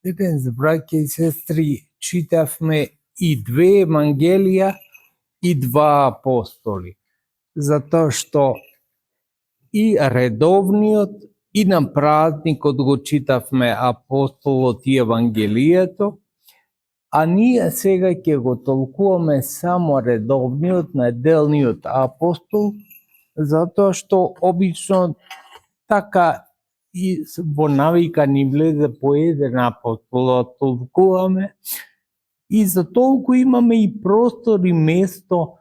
Денес, браќа и сестри, читавме и две евангелија и два апостоли, затоа што и редовниот и на празникот го читавме апостолот и евангелието, а ние сега ќе го толкуваме само редовниот, неделниот апостол, затоа што обично така и во навика ни влезе по еден апостол да толкуваме, и за толку имаме и простор и место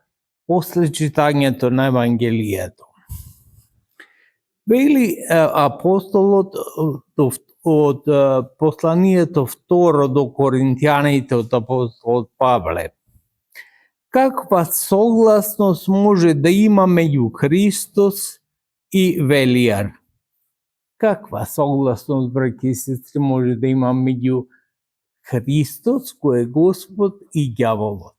после читањето на евангелието. Вели апостолот од посланието второ до Коринтијаните од апостолот Павле: каква согласност може да има меѓу Христос и Велијар? Каква согласност, браќи и сестри, може да има меѓу Христос, кој е Господ, и ѓаволот?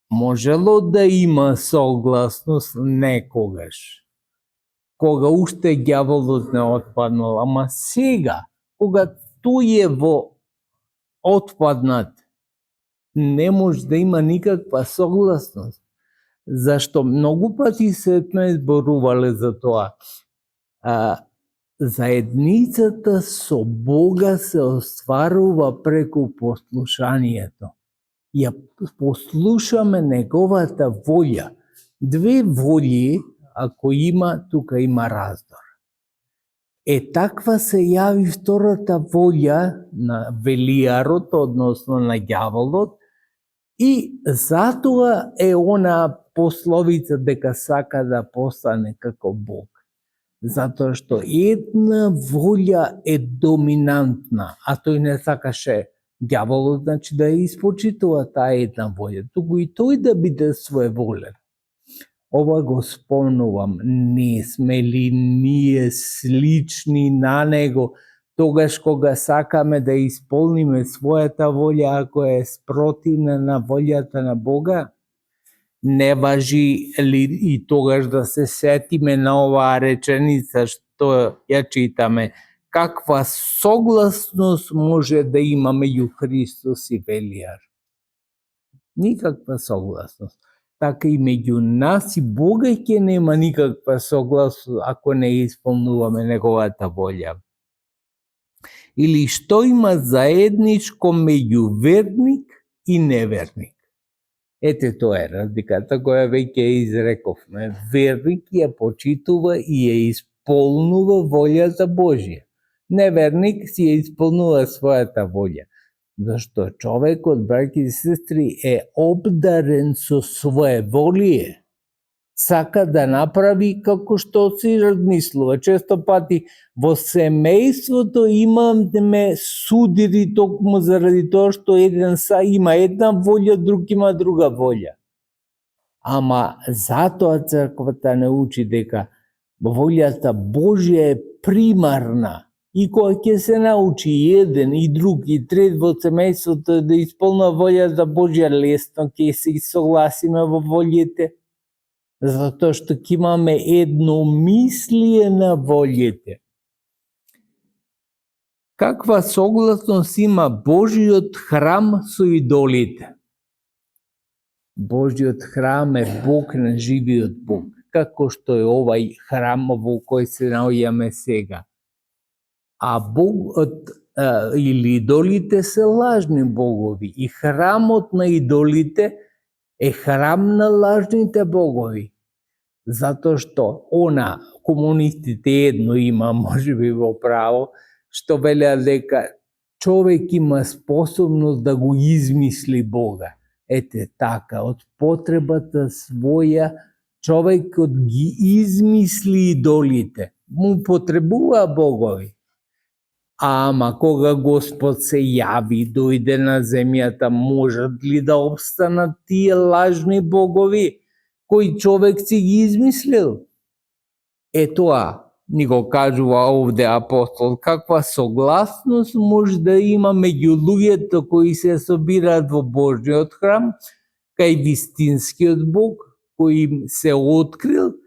Можело да има согласност некогаш, кога уште ѓаволот не отпаднал, ама сега, кога тој е во отпаднат, не може да има никаква согласност. Зашто многу пати сме зборувале за тоа. Заедницата со Бога се остварува преку послушанието. Ја послушаме неговата волја. Две волји, ако има, тука има раздор. Таква се јави втората волја на Велијарот, односно на ѓаволот, и затоа е она пословица дека сака да постане како Бог. Затоа што една волја е доминантна, а тој не сакаше, ѓаволот, значи да ја испочитува таа една волја, туку и тој да биде своеволен. Ова го спомнувам, не сме ли ние слични на него, тогаш кога сакаме да исполниме својата волја, ако е спротивна на волјата на Бога? Не важи ли и тогаш да се сетиме на оваа реченица што ја читаме: каква согласност може да има меѓу Христос и Велијар? Никаква согласност. Така и меѓу нас и Бога ќе нема никаква согласност ако не исполнуваме неговата волја. Или што има заедничко меѓу верник и неверник? Ете, тоа е разликата која веќе изрековме. Верник ја почитува и ја исполнува волјата Божја. Неверник си ја исполнува својата волја. Зашто човекот, браќи и сестри, е обдарен со своеволие. Сака да направи како што си размислува. Често пати во семејството имаме судири токму заради тоа што еден има една волја, друг има друга волја. Ама затоа црквата не учи дека волјата Божја е примарна. И кога ќе се научи еден и друг и трет во семејството да исполнува волјата Божја, лесно ќе се согласиме во волјите, затоа што ќе имаме едномислие на волјите. Каква согласност има Божиот храм со идолите? Божиот храм е Бог на живиот Бог, како што е овај храм во кој се наоѓаме сега. А Богот или идолите се лажни богови, и храмот на идолите е храм на лажните богови. Затоа што комунистите едно има, можеби во право, што велеа дека човек има способност да го измисли Бога. Ете така, од потребата своја, човекот ги измисли идолите, му потребува богови. Ама кога Господ се јави, дојде на земјата, можат ли да обстанат тие лажни богови кои човек си ги измислил? Тоа ни го кажува овде апостол, каква согласност може да има меѓу луѓето кои се собираат во Божјиот храм, кај вистинскиот Бог кој им се открил,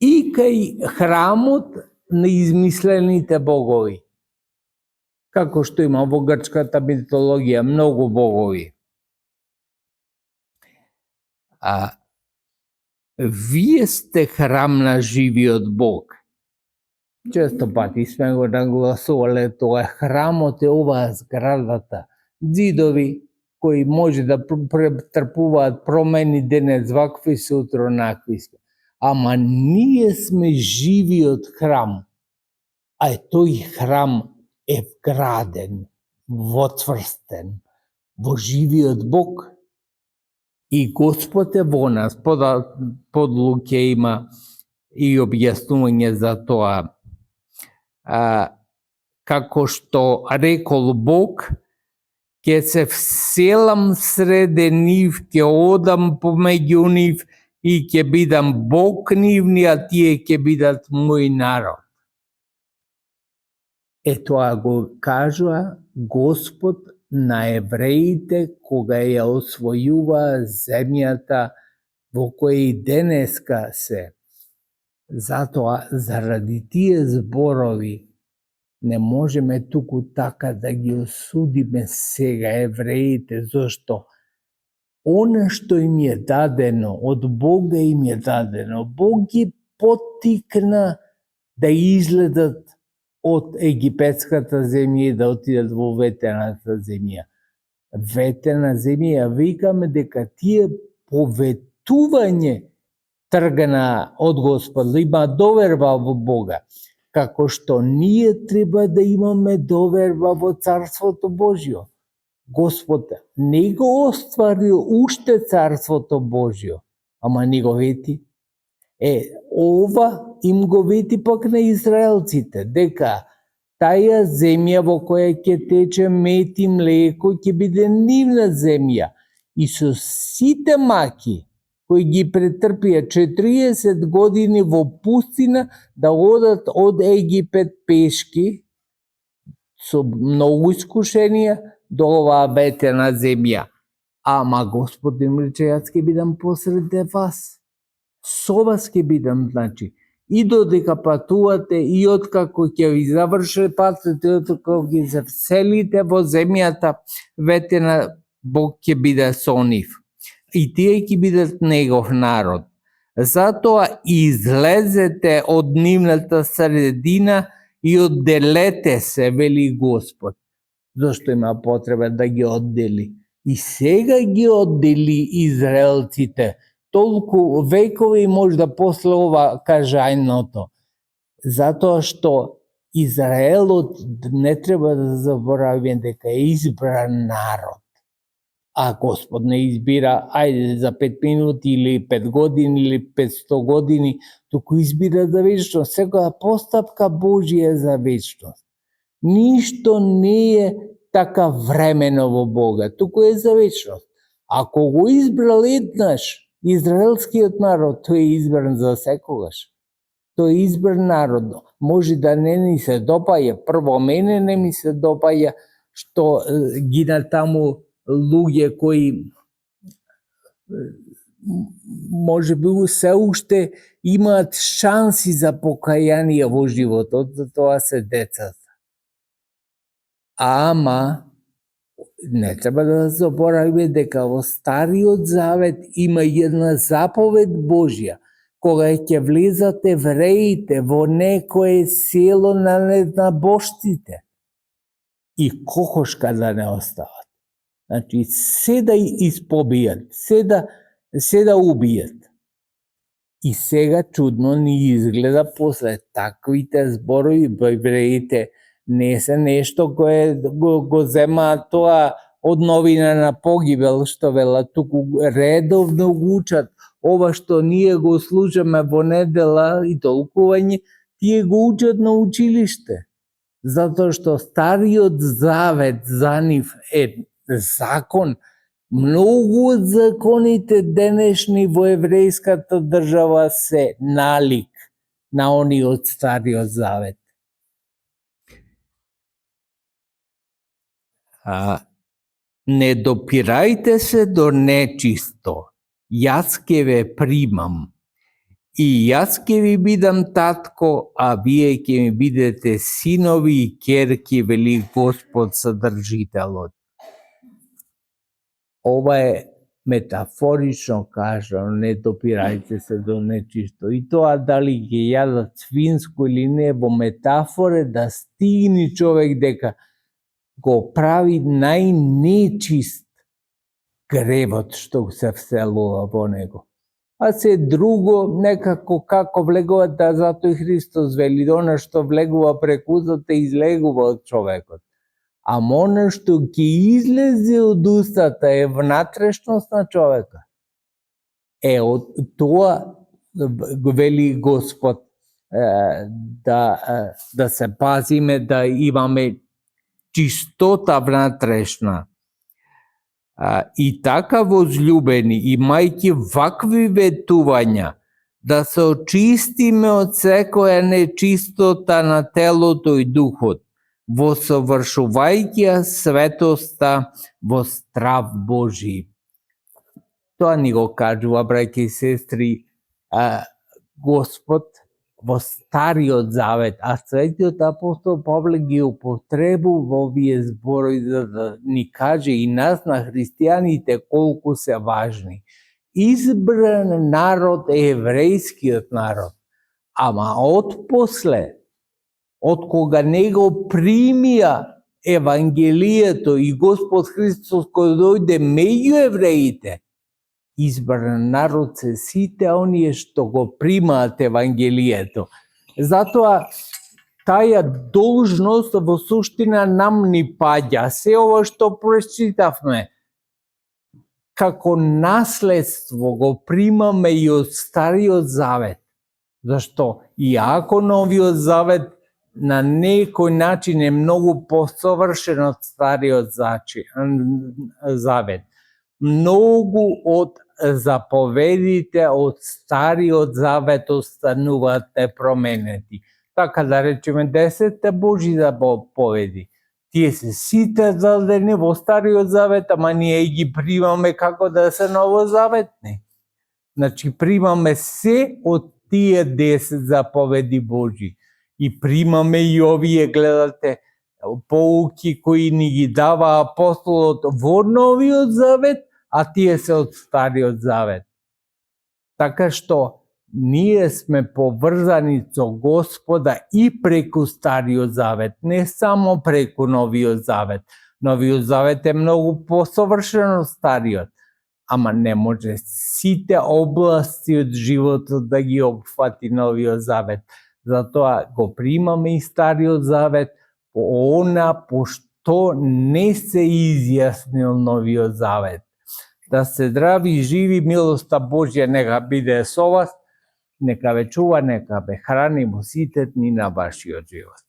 и кај храмот на измислените богови. како што има во грчката митологија многу богови. Вие сте храм на живиот Бог. Често пати сме го нагласувале тоа, храмот е оваа зградата, ѕидови кои може да претрпуваат промени, денес вакви, сутро накви сме. Ама ние сме живиот храм, а тој храм е вграден, воцврстен во живиот Бог. И Господ е во нас. Подлуќе има и објаснување за тоа. Како што рекол Бог, ќе се вселам среде нив, ќе одам помеѓу нив и ќе бидам Бог нивни, а тие ќе бидат мој народ. Тоа го кажува Господ на евреите кога ја освојува земјата во која и денеска се. Затоа, заради тие зборови, не можеме туку така да ги осудиме сега евреите, зашто она што им е дадено, од Бога им е дадено. Бог ги поттикна да излезат од египетската земја и да отидат во ветената земја. Ветена земја, викаме дека тие поветување тргна од Господ, има доверба во Бога, како што ние треба да имаме доверба во Царството Божјо. Господ не го остварил уште Царството Божјо, ама не го вети. Ова им го вети пак на израелците, дека таја земја во која ќе тече мед и млеко ќе биде нивна земја. И со сите маки кои ги претрпија 40 години во пустина да одат од Египет пешки, со многу искушенија, до оваа ветена земја. Ама Господ им рече, јас ќе бидам посреде вас. Со вас ќе бидам, значи. И додека патувате, и откако ќе ви заврши патот, и откако ги се вселите во земјата ветена, Бог ќе биде со нив. И тие ќе бидат негов народ. Затоа излезете од нивната средина и одделете се, вели Господ. Зашто има потреба да ги оддели? И сега ги оддели израелците, толку векови можда после ова кажајното. Затоа што Израелот не треба да забораваме дека е избран народ. А Господ не избира, ајде за 5 минути или 5 години или 500 години, туку избира за вечност. Секоја постапка Божија е за вечност. Ништо не е така времено во Бога, туку е за вечност. Ако го избрал еднаш израелскиот народ, тој е избран за секогаш. Тој е избран народ. Може да не ни се допаја, прво мене не ми се допаја што гина таму луѓе кои може би се уште имаат шанси за покаяние во животот, тоа се децата. Ама не треба да забораваме дека во Стариот Завет има една заповед Божја, кога ќе влезат евреите во некое село на небожците и кокошка да не остават. Значи, се да испобијат, се да убијат. И сега чудно ни изгледа после таквите зборови, евреите не се нешто кое го земаат тоа од новина на погибел, што велат, туку редовно го учат. Ова што ние го слушаме во недела и толкување, тие го учат на училиште. Затоа што Стариот Завет за нив е закон. Многу од законите денешни во еврејската држава се налик на они од Стариот Завет. Не допирајте се до нечисто, јас ќе ве примам. И јас ќе ви бидам татко, а вие ќе ми бидете синови и ќерки, вели Господ Содржителот. Ова е метафорично кажано, не допирајте се до нечисто. И тоа дали ќе јадат свинско или не, во метафора да стигне човек дека го прави најнечист гревот што се вселува во него. А се друго, некако како влегува, да затоа и Христос вели, она што влегува преку устата излегува од човекот. А она што ќе излезе од устата е внатрешност на човека. Од тоа го вели Господ, да се пазиме, да имаме чистота внатрешна. И така, возлюбени, имајќи вакви ветувања, да се очистиме од секоја нечистота на телото и духот, во совршувајќи ја светоста во страв Божи. Тоа ни го кажува, браќи и сестри, Господ во Стариот Завет, а Светиот апостол Павле ги употребува овие зборови за да ни каже и нас на христијаните колку се важни. Избран народ е еврејскиот народ, ама отпосле, од кога него примија Евангелието и Господ Христос кој дојде меѓу евреите, избран народ се сите оние што го примаат Евангелието. Затоа таја должност во суштина нам ни паѓа. Се ова што прочитавме како наследство го примаме и од Стариот Завет. Зашто? Иако Новиот Завет на некој начин е многу посовршен од Стариот Завет. Многу од заповедите од Стариот Завет остануваат непроменети. Така да речеме 10 Божји заповеди. Тие се сите дадени во Стариот Завет, ама ние ги примаме како да се новозаветни. Значи примаме се од тие 10 заповеди Божји. И примаме и овие, гледате, поуки кои ни ги дава апостолот во Новиот Завет, а тие се од Стариот Завет. Така што ние сме поврзани со Господа и преку Стариот Завет, не само преку Новиот Завет. Новиот Завет е многу посовршен од Стариот, ама не може сите области од животот да ги опфати Новиот Завет. Затоа го примаме и Стариот Завет по што не се изјаснил Новиот Завет. Да се здрави и живи, милоста Божја нека биде со вас, нека ве чува, нека ве храни во сите дни на вашиот живот.